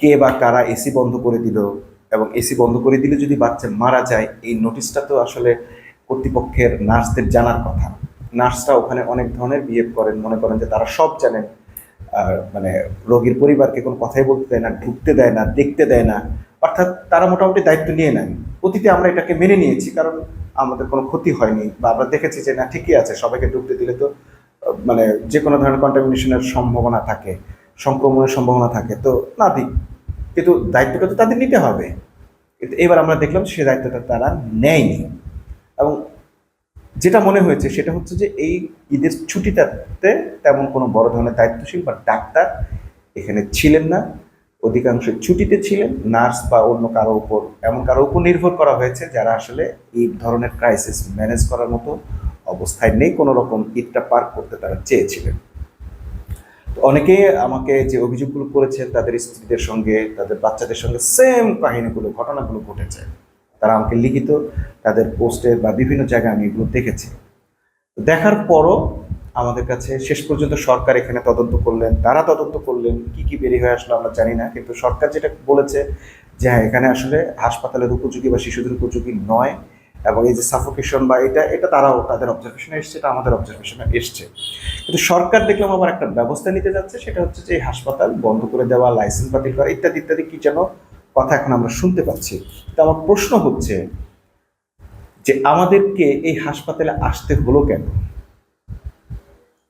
কে বা কারা এসি বন্ধ করে দিল, এবং এসি বন্ধ করে দিলে যদি বাচ্চা মারা যায় এই নোটিশটা তো আসলে কর্তৃপক্ষের নার্সদের জানার কথা। নার্সরা ওখানে অনেক ধরনের বিহেভ করেন, মনে করেন যে তারা সব জানেন, মানে রোগীর পরিবারকে কোনো কথাই বলতে দেয় না, ঢুকতে দেয় না, দেখতে দেয় না, অর্থাৎ তারা মোটামুটি দায়িত্ব নিয়ে নেন। অতীতে আমরা এটাকে মেনে নিয়েছি, কারণ আমাদের কোনো ক্ষতি হয়নি, বা আমরা দেখেছি যে না ঠিকই আছে, সবাইকে ঢুকতে দিলে তো মানে যে কোনো ধরনের কন্টামিনেশনের সম্ভাবনা থাকে, সংক্রমণের সম্ভাবনা থাকে, তো না দিক, কিন্তু দায়িত্বটা তো তাদের নিতে হবে। কিন্তু এবার আমরা দেখলাম সে দায়িত্বটা তারা নেয়নি, এবং যেটা মনে হয়েছে সেটা হচ্ছে যে এই ঈদের ছুটিটাতে তেমন কোনো বড় ধরনের দায়িত্বশীল বা ডাক্তার এখানে ছিলেন না, অধিকাংশ ছুটিতে ছিলেন। নার্স বা অন্য কারো উপর, এমন কারো উপর নির্ভর করা হয়েছে যারা আসলে এই ধরনের ক্রাইসিস ম্যানেজ করার মতো অবস্থায় নেই, কোনো রকম ঈদটা পার করতে তারা চেয়েছিলেন। অনেকে আমাকে যে অভিযোগগুলো করেছেন তাদের স্ত্রীদের সঙ্গে, তাদের বাচ্চাদের সঙ্গে সেম কাহিনীগুলো, ঘটনাগুলো ঘটেছে, তারা আমাকে লিখিত তাদের পোস্টে বা বিভিন্ন জায়গায় আমি এগুলো দেখেছি। দেখার পরও আমাদের কাছে শেষ পর্যন্ত সরকার এখানে তদন্ত করলেন, তারা তদন্ত করলেন, কি কি বেরিয়ে হয়ে আসলো আমরা জানি না, কিন্তু সরকার যেটা বলেছে যে হ্যাঁ এখানে আসলে হাসপাতালের উপযোগী বা শিশুদের উপযোগী নয়, এবং এই যে সাফোকেশন বা এটা তারাও তাদের অবজারভেশনে এসছে, এটা আমাদের অবজারভেশনে এসছে। কিন্তু সরকার দেখলাম আবার একটা ব্যবস্থা নিতে যাচ্ছে, সেটা হচ্ছে যে এই হাসপাতাল বন্ধ করে দেওয়া, লাইসেন্স বাতিল করা, ইত্যাদি ইত্যাদি কি যেন কথা এখন আমরা শুনতে পাচ্ছি। তো আমার প্রশ্ন হচ্ছে যে আমাদেরকে এই হাসপাতালে আসতে হলো কেন?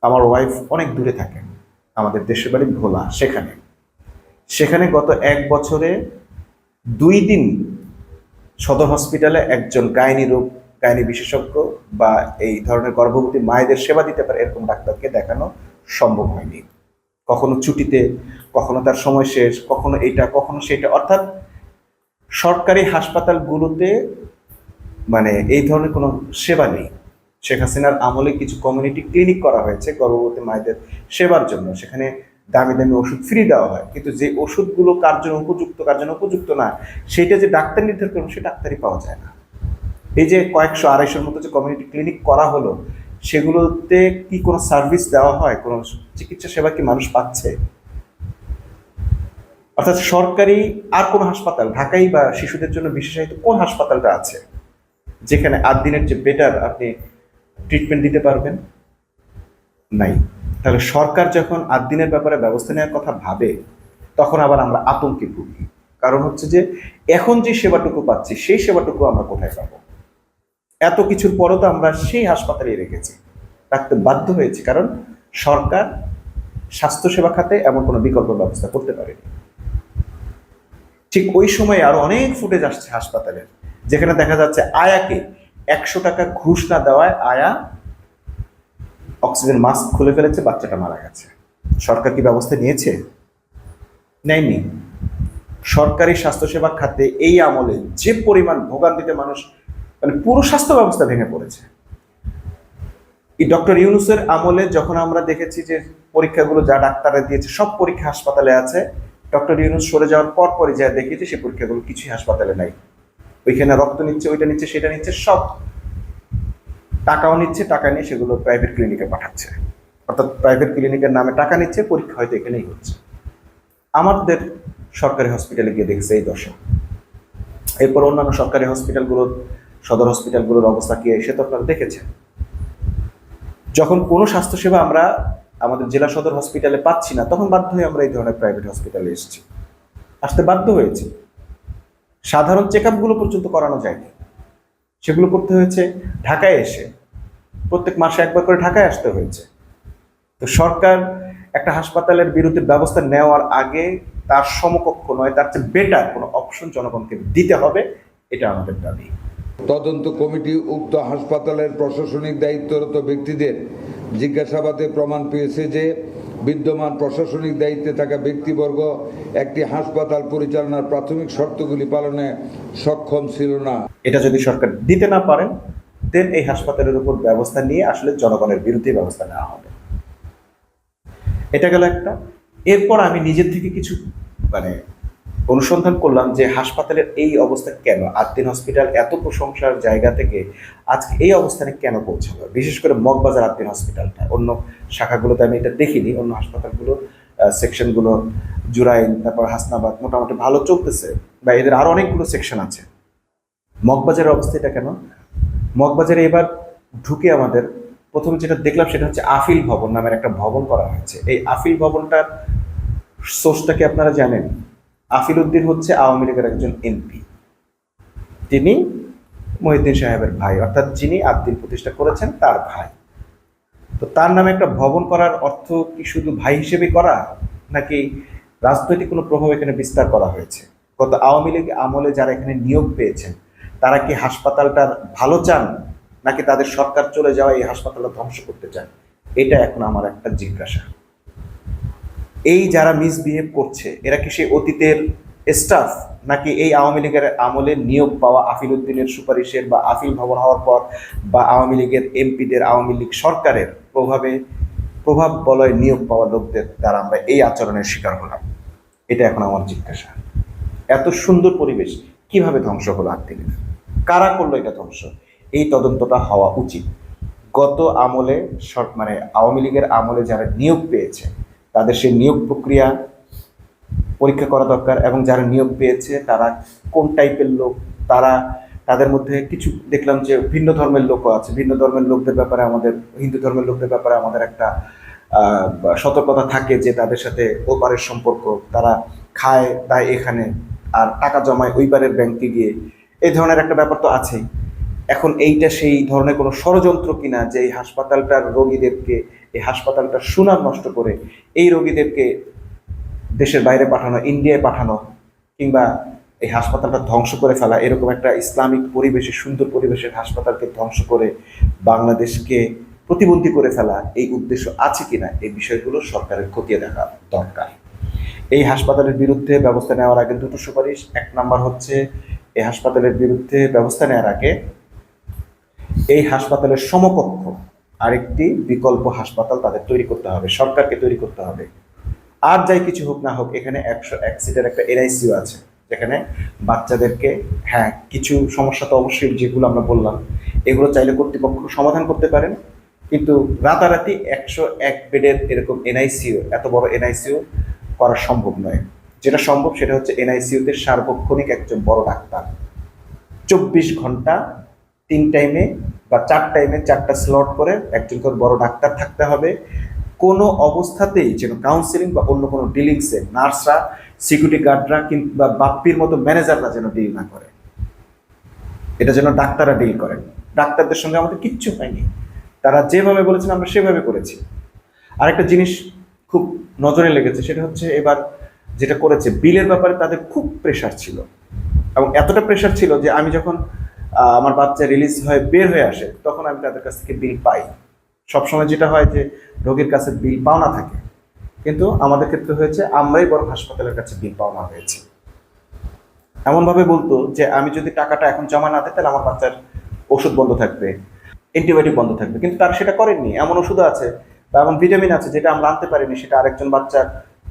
আমার ওয়াইফ অনেক দূরে থাকেন, আমাদের দেশের বাড়ি ভোলা, সেখানে গত 1 বছরে 2 দিন সদর হসপিটালে একজন গাইনি বিশেষজ্ঞ বা এই ধরনের গর্ভবতী মায়েদের সেবা দিতে পারে এরকম ডাক্তারকে দেখানো সম্ভব হয়নি। কখনো ছুটিতে, কখনো তার সময় শেষ, কখনো এইটা, কখনো সেটা, অর্থাৎ সরকারি হাসপাতালগুলোতে মানে এই ধরনের কোনো সেবা নেই। শেখ হাসিনার আমলে কিছু কমিউনিটি ক্লিনিক করা হয়েছে গর্ভবতী মায়েদের সেবার জন্য, সেখানে দামি দামি ওষুধ ফ্রি দেওয়া হয়, কিন্তু যে ওষুধগুলো কার জন্য উপযুক্ত কার জন্য উপযুক্ত না সেটা যে ডাক্তার নির্ধারণ করবেন সে ডাক্তারই পাওয়া যায় না। এই যে 100-250-র মতো যে কমিউনিটি ক্লিনিক করা হলো, সেগুলোতে কি কোনো সার্ভিস দেওয়া হয়, কোনো চিকিৎসা সেবা কি মানুষ পাচ্ছে? অর্থাৎ সরকারি আর কোন হাসপাতাল ঢাকায় বা শিশুদের জন্য বিশেষায়িত কোন হাসপাতালটা আছে যেখানে 8 দিনের যে বেটার আপনি ট্রিটমেন্ট দিতে পারবেন? নাই। তাহলে সরকার যখন 8 দিনের ব্যাপারে ব্যবস্থা নেওয়ার কথা ভাবে তখন আবার আমরা আতঙ্কে ভুগি, কারণ হচ্ছে যে এখন যে সেবাটুকু পাচ্ছি সেই সেবাটুকু আমরা কোথায় পাবো? এত কিছুর পরও তো আমরা সেই হাসপাতালে রেখেছি, রাখতে বাধ্য হয়েছি, কারণ সরকার স্বাস্থ্যসেবা খাতে এমন কোনো বিকল্প ব্যবস্থা করতে পারেনি। ঠিক ওই সময় আরো অনেক ফুটেজ আসছে হাসপাতালের, যেখানে দেখা যাচ্ছে আয়াকে 100 টাকা ঘুষ না দেওয়ায় আয়া অক্সিজেন মাস্ক খুলে ফেলেছে, বাচ্চাটা মারা গেছে। সরকার কি ব্যবস্থা নিয়েছে? নেয়নি। সরকারি স্বাস্থ্যসেবা খাতে এই আমলে যে পরিমাণ ভোগান্তিতে মানুষ, মানে পুরো স্বাস্থ্য ব্যবস্থা ভেঙে পড়েছে। এই ডক্টর ইউনূসের আমলে যখন আমরা দেখেছি যে পরীক্ষাগুলো যা ডাক্তাররা দিয়েছে সব পরীক্ষা হাসপাতালে আছে, ডক্টর ইউনূস সরে যাওয়ার পরই যা দেখেছি সেই পরীক্ষাগুলো কিছুই হাসপাতালে নাই। ওইখানে রক্ত নিচ্ছে, ওইটা নিচ্ছে, সেটা নিচ্ছে, সব টাকাও নিচ্ছে, টাকা নিয়ে সেগুলো প্রাইভেট ক্লিনিকে পাঠাচ্ছে, অর্থাৎ প্রাইভেট ক্লিনিকের নামে টাকা নিচ্ছে, পরীক্ষা হয়তো এখানেই হচ্ছে। আমাদের সরকারি হসপিটালে গিয়ে দেখছে এই দশা। এরপর অন্যান্য সরকারি হসপিটালগুলোর, সদর হসপিটালগুলোর অবস্থা কি সে তো আপনারা দেখেছেন। যখন কোনো স্বাস্থ্যসেবা আমরা আমাদের জেলা সদর হসপিটালে পাচ্ছি না তখন বাধ্য হয়ে আমরা এই ধরনের প্রাইভেট হসপিটালে আসতে বাধ্য হয়েছি। সাধারণ চেক আপগুলো পর্যন্ত করানো যায়নি, সেগুলো করতে হয়েছে ঢাকায় এসে, প্রত্যেক মাসে একবার করে ঢাকায় আসতে হয়েছে। তো সরকার একটা হাসপাতালের বিরুদ্ধে ব্যবস্থা নেওয়ার আগে তার সমকক্ষ নয়, তার চেয়ে বেটার কোনো অপশন জনগণকে দিতে হবে, এটা আমাদের দাবি। তদন্ত কমিটি উক্ত হাসপাতালের প্রশাসনিক দায়িত্বরত ব্যক্তিদের জিজ্ঞাসাবাদে প্রমাণ পেয়েছে যে বিদ্যমান প্রশাসনিক দায়িত্বে থাকা ব্যক্তিবর্গ একটি হাসপাতাল পরিচালনার প্রাথমিক শর্তগুলি পালনে সক্ষম ছিল না। এটা যদি সরকার দিতে না পারেন, দেন এই হাসপাতালের উপর ব্যবস্থা নিয়ে আসলে জনগণের বিরুদ্ধে ব্যবস্থা নেওয়া হবে। এটা গেল একটা। এরপর আমি নিজের থেকে কিছু অনুসন্ধান করলাম যে হাসপাতালের এই অবস্থা কেন, আদ্দিন হসপিটাল এত প্রশংসার জায়গা থেকে আজকে এই অবস্থানে কেন পৌঁছালো। বিশেষ করে মগবাজার আদ্দিন হসপিটালটা, অন্য শাখাগুলোতে আমি এটা দেখিনি, অন্য হাসপাতালগুলো সেকশনগুলো জুরাইন, তারপর হাসনাবাদ মোটামুটি ভালো চলতেছে, বা এদের আরো অনেকগুলো সেকশন আছে। মগবাজারের অবস্থা এটা কেন? মগবাজারে এবার ঢুকে আমাদের প্রথমে যেটা দেখলাম সেটা হচ্ছে আফিল ভবন নামের একটা ভবন করা হয়েছে। এই আফিল ভবনটার সোর্সটা কি আপনারা জানেন? আফিল উদ্দিন হচ্ছে আওয়ামী লীগের একজন এমপি, তিনি মহিউদ্দিন সাহেবের ভাই, অর্থাৎ যিনি আদ্দিন প্রতিষ্ঠা করেছেন তার ভাই। তো তার নামে একটা ভবন করার অর্থ কি শুধু ভাই হিসেবে করা, নাকি রাজনৈতিক কোনো প্রভাব এখানে বিস্তার করা হয়েছে? গত আওয়ামী লীগ আমলে যারা এখানে নিয়োগ পেয়েছেন তারা কি হাসপাতালটার ভালো চান, নাকি তাদের সরকার চলে যাওয়া এই হাসপাতালটা ধ্বংস করতে চান? এটা এখন আমার একটা জিজ্ঞাসা। এই যারা মিসবিহেভ করছে এরা কি সেই অতীতের স্টাফ, নাকি এই আওয়ামী লীগের আমলে নিয়োগ পাওয়া আফিল উদ্দিনের সুপারিশের বা আফিল ভবন হওয়ার পর বা আওয়ামী লীগের এমপিদের, আওয়ামী লীগ সরকারের প্রভাব বলয় নিয়োগ পাওয়া লোকদের দ্বারা আমরা এই আচরণের শিকার হলাম? এটা এখন আমার জিজ্ঞাসা। এত সুন্দর পরিবেশ কিভাবে ধ্বংস হলো আদ্দিনের? কারা করলো এটা ধ্বংস? এই তদন্তটা হওয়া উচিত। গত আমলে আওয়ামী লীগের আমলে যারা নিয়োগ পেয়েছে তাদের সেই নিয়োগ প্রক্রিয়া পরীক্ষা করা দরকার, এবং যারা নিয়োগ পেয়েছে তারা কোন টাইপের লোক, তাদের মধ্যে কিছু দেখলাম যে ভিন্ন ধর্মের লোকও আছে। ভিন্ন ধর্মের লোকদের ব্যাপারে আমাদের, হিন্দু ধর্মের লোকদের ব্যাপারে আমাদের একটা সতর্কতা থাকে যে তাদের সাথে ওপারের সম্পর্ক, তারা খায় তাই এখানে আর টাকা জমায় ওইপারের ব্যাংকে গিয়ে, এই ধরনের একটা ব্যাপার তো আছেই। এখন এইটা সেই ধরনের কোনো ষড়যন্ত্র কিনা যে এই হাসপাতালটার রোগীদেরকে, এই হাসপাতালটার সুনাম নষ্ট করে এই রোগীদেরকে দেশের বাইরে পাঠানো, ইন্ডিয়ায় পাঠানো, কিংবা এই হাসপাতালটা ধ্বংস করে ফেলা, এরকম একটা ইসলামিক পরিবেশে, সুন্দর পরিবেশের হাসপাতালকে ধ্বংস করে বাংলাদেশকে প্রতিবন্ধী করে ফেলা, এই উদ্দেশ্য আছে কিনা এই বিষয়গুলো সরকারের খতিয়ে দেখা দরকার। এই হাসপাতালের বিরুদ্ধে ব্যবস্থা নেওয়ার আগে দুটো সুপারিশ। এক নাম্বার হচ্ছে এই হাসপাতালের বিরুদ্ধে ব্যবস্থা নেওয়ার আগে এই হাসপাতালের সমকক্ষ আরেকটি বিকল্প হাসপাতাল তাদের তৈরি করতে হবে, সরকারকে তৈরি করতে হবে। আর যাই কিছু হোক না হোক, এখানে 101 সিটের একটা এনআইসিইউ আছে, যেখানে বাচ্চাদেরকে, হ্যাঁ কিছু সমস্যা তো অবশ্যই যেগুলো আমরা বললাম এগুলো চাইলে কর্তৃপক্ষ সমাধান করতে পারেন, কিন্তু রাতারাতি 101 বেডের এরকম এনআইসিইউ, এত বড় এনআইসিইউ করা সম্ভব নয়। যেটা সম্ভব সেটা হচ্ছে এনআইসিইউতে সার্বক্ষণিক একজন বড় ডাক্তার 24 ঘন্টা 3 টাইমে বা 4 টাইমে 4টা স্লট করে একজন করে বড় ডাক্তার থাকতে হবে। কোনো অবস্থাতেই যেন কাউন্সিলিং বা অন্য কোনো ডিলিংসে নার্সরা, সিকিউরিটি গার্ডরা কিংবা বাপ্পির মতো ম্যানেজাররা যেন ডিল না করে, এটা যেন ডাক্তাররা ডিল করেন। ডাক্তারদের সঙ্গে আমাদের কিচ্ছু হয়নি, তারা যেভাবে বলেছেন আমরা সেভাবে করেছি। আরেকটা জিনিস খুব নজরে লেগেছে, সেটা হচ্ছে এবার যেটা করেছে, বিলের ব্যাপারে তাদের খুব প্রেশার ছিল, এবং এতটা প্রেশার ছিল যে আমি যখন আমার বাচ্চা রিলিজ হয়ে বের হয়ে আসে তখন আমি তাদের কাছ থেকে বিল পাই। সবসময় যেটা হয় যে রোগীর কাছে বিল পাওনা থাকে, কিন্তু আমাদের ক্ষেত্রে হয়েছে আমরাই বরং হাসপাতালের কাছে বিল পাওনা হয়েছে। এমনভাবে বলতো যে আমি যদি টাকাটা এখন জমা না দিই তাহলে আমার বাচ্চার ওষুধ বন্ধ থাকবে, অ্যান্টিবায়োটিক বন্ধ থাকবে, কিন্তু তারা সেটা করেননি। এমন ওষুধ আছে বা এমন ভিটামিন আছে যেটা আমরা আনতে পারিনি, সেটা আরেকজন বাচ্চা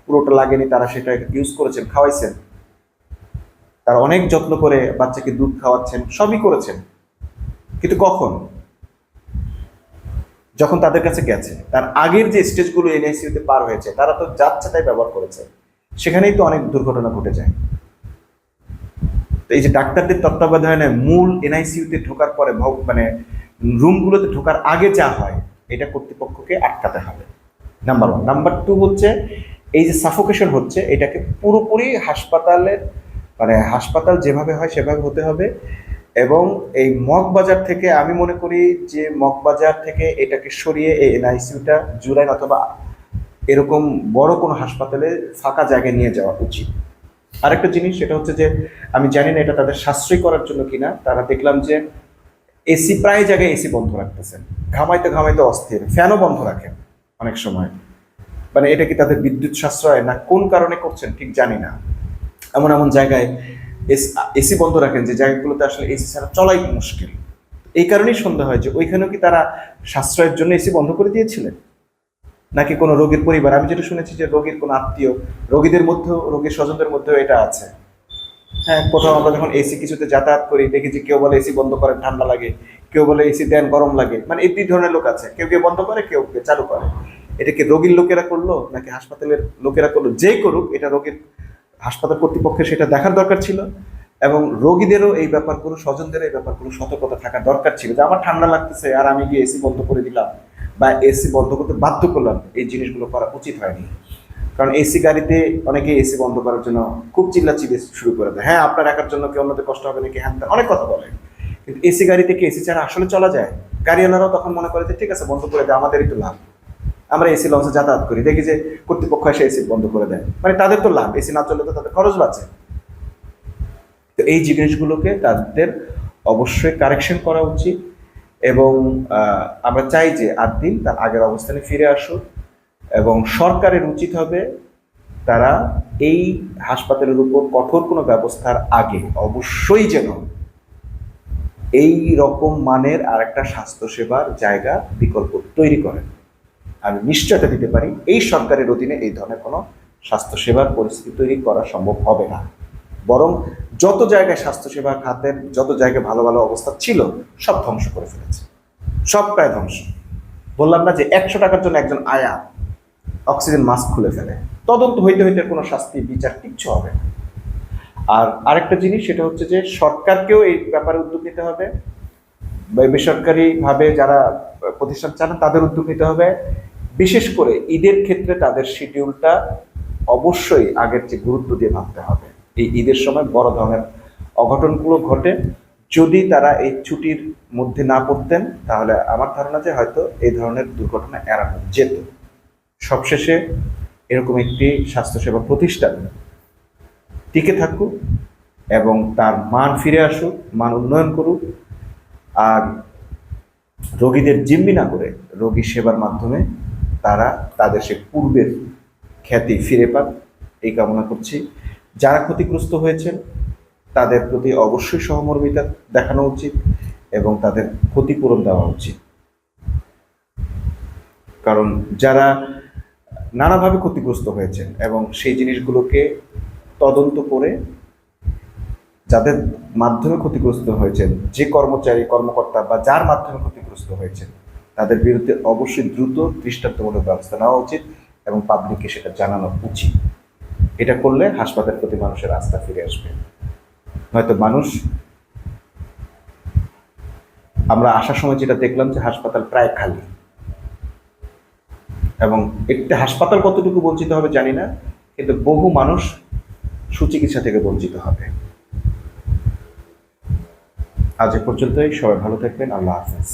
পুরোটা লাগেনি, তারা সেটা ইউজ করেছেন, খাওয়াইছেন। তারা অনেক যত্ন করে বাচ্চাকে দুধ খাওয়াচ্ছেন, সবই করেছেন, কিন্তু কখন? যখন তাদের কাছে গেছে, তার আগের যে স্টেজগুলো এনআইসিইউতে পার হয়েছে তারা তো যাচ্ছে তাই ব্যবহার করেছে, সেখানেই তো অনেক দুর্ঘটনা ঘটে যায়। তো এই যে ডাক্তারদের তত্ত্বাবধানে মূল এনআইসিইউতে ঢোকার পরে রুমগুলোতে ঢোকার আগে যা হয় এটা কর্তৃপক্ষকে আটকাতে হবে, নাম্বার 1। নাম্বার 2 হচ্ছে এই যে সাফোকেশন হচ্ছে, এটাকে পুরোপুরি হাসপাতাল যেভাবে হয় সেভাবে হতে হবে। এবং এই মগবাজার থেকে, আমি মনে করি যে মগবাজার থেকে এটাকে সরিয়ে এই এনআইসিইউটা জুরাইন অথবা এরকম বড় কোনো হাসপাতালে ফাঁকা জায়গায় নিয়ে যাওয়া উচিত। আরেকটা জিনিস সেটা হচ্ছে যে আমি জানি না এটা তাদের সাশ্রয় করার জন্য কিনা, তারা দেখলাম যে এসি প্রায় জায়গায় এসি বন্ধ রাখতেছেন, ঘামাইতে ঘামাইতে অস্থির, ফ্যানও বন্ধ রাখেন অনেক সময়। মানে এটা কি তাদের বিদ্যুৎ সাশ্রয় না কোন কারণে করছেন ঠিক জানি না। এমন এমন জায়গায় এসি বন্ধ রাখেন যে জায়গাগুলোতে আসলে এসি ছাড়া চলাই মুশকিল। এই কারণেই সন্দেহ হয় যে ওইখানেও কি তারা সাশ্রয়ের জন্য এসি বন্ধ করে দিয়েছিলেন, নাকি কোনো রোগীর পরিবার, আমি যেটা শুনেছি যে রোগীর কোনো আত্মীয়, রোগীদের মধ্যেও, রোগীর স্বজনদের মধ্যেও এটা আছে। হ্যাঁ, কোথাও আমরা যখন এসি কিছুতে যাতায়াত করি দেখি যে কেউ বলে এসি বন্ধ করেন ঠান্ডা লাগে, কেউ বলে এসি দেন গরম লাগে, মানে এই দুই ধরনের লোক আছে, কেউ কেউ বন্ধ করে কেউ কেউ চালু করে। এটা কি রোগীর লোকেরা করলো নাকি হাসপাতালের লোকেরা করলো, যেই করুক এটা রোগীর হাসপাতাল কর্তৃপক্ষের সেটা দেখার দরকার ছিল, এবং রোগীদেরও এই ব্যাপারগুলো, স্বজনদেরও এই ব্যাপারগুলো সতর্কতা থাকা দরকার ছিল যে আমার ঠান্ডা লাগতেছে আর আমি গিয়ে এসি বন্ধ করে দিলাম বা এসি বন্ধ করতে বাধ্য করলাম, এই জিনিসগুলো করা উচিত হয়নি। কারণ এসি গাড়িতে অনেকে এসি বন্ধ করার জন্য খুব চিল্লাচিল্লি শুরু করে দেয়, হ্যাঁ আপনার একার জন্য কি অন্যদের কষ্ট হবে নাকি, হ্যাঁ অনেক কথা বলে। কিন্তু এসি গাড়িতে কি এসি ছাড়া আসলে চলা যায়? গাড়িওয়ালারাও তখন মনে করে যে ঠিক আছে বন্ধ করে দেয়, আমাদেরই তো লাভ, আমরা এসি লঞ্চে যাতায়াত করি, দেখি যে কর্তৃপক্ষ এসে এসি বন্ধ করে দেয়, মানে তাদের তো লাভ, এসি না চললে তো তাদের খরচ বাঁচে। তো এই জিনিসগুলোকে তাদের অবশ্যই কারেকশন করা উচিত, এবং আমরা চাই যে 8 দিন তার আগের অবস্থানে ফিরে আসুক, এবং সরকারের উচিত হবে তারা এই হাসপাতালের উপর কঠোর কোনো ব্যবস্থার আগে অবশ্যই যেন এই রকম মানের আর একটা স্বাস্থ্যসেবার জায়গা বিকল্প তৈরি করেন। আমি নিশ্চয়তা দিতে পারি এই সরকারের অধীনে এই ধরনের কোনো স্বাস্থ্যসেবার পরিস্থিতি তৈরি করা সম্ভব হবে না, বরং যত জায়গায় স্বাস্থ্যসেবা খাতের যত জায়গায় ভালো ভালো অবস্থা ছিল সব ধ্বংস করে ফেলেছে, সব প্রায় ধ্বংস। বললাম না যে 100 টাকার জন্য একজন আয়া অক্সিজেন মাস্ক খুলে ফেলে, তদন্ত হইতে হইতে কোনো শাস্তি বিচার কিচ্ছু হবে না। আর আরেকটা জিনিস সেটা হচ্ছে যে সরকারকেও এই ব্যাপারে উদ্যোগ নিতে হবে, বেসরকারি ভাবে যারা প্রতিষ্ঠান চালান তাদের উদ্যোগ নিতে হবে। বিশেষ করে ঈদের ক্ষেত্রে তাদের শিডিউলটা অবশ্যই আগের চেয়ে গুরুত্ব দিয়ে ভাবতে হবে। এই ঈদের সময় বড় ধরনের অঘটনগুলো ঘটে, যদি তারা এই ছুটির মধ্যে না পড়তেন তাহলে আমার ধারণা যে হয়তো এই ধরনের দুর্ঘটনা এড়ানো যেত। সবশেষে এরকম একটি স্বাস্থ্যসেবা প্রতিষ্ঠান টিকে থাকুক এবং তার মান ফিরে আসুক, মান উন্নয়ন করুক, আর রোগীদের জিম্মি না করে রোগী সেবার মাধ্যমে তারা তাদের সে পূর্বের খ্যাতি ফিরে পাক, এই কামনা করছি। যারা ক্ষতিগ্রস্ত হয়েছেন তাদের প্রতি অবশ্যই সহমর্মিতা দেখানো উচিত এবং তাদের ক্ষতিপূরণ দেওয়া উচিত, কারণ যারা নানাভাবে ক্ষতিগ্রস্ত হয়েছেন এবং সেই জিনিসগুলোকে তদন্ত করে যাদের মাধ্যমে ক্ষতিগ্রস্ত হয়েছেন, যে কর্মচারী কর্মকর্তা বা যার মাধ্যমে ক্ষতিগ্রস্ত হয়েছেন তাদের বিরুদ্ধে অবশ্যই দ্রুত দৃষ্টান্তমূলক ব্যবস্থা নেওয়া উচিত এবং পাবলিককে সেটা জানানো উচিত। এটা করলে হাসপাতালের প্রতি মানুষের আস্থা ফিরে আসবে। হয়তো মানুষ, আমরা আসার সময় যেটা দেখলাম যে হাসপাতাল প্রায় খালি, এবং একটি হাসপাতাল কতটুকু বঞ্চিত হবে জানি না, কিন্তু বহু মানুষ সুচিকিৎসা থেকে বঞ্চিত হবে। আজ এ পর্যন্তই, সবাই ভালো থাকবেন, আল্লাহ হাফেজ।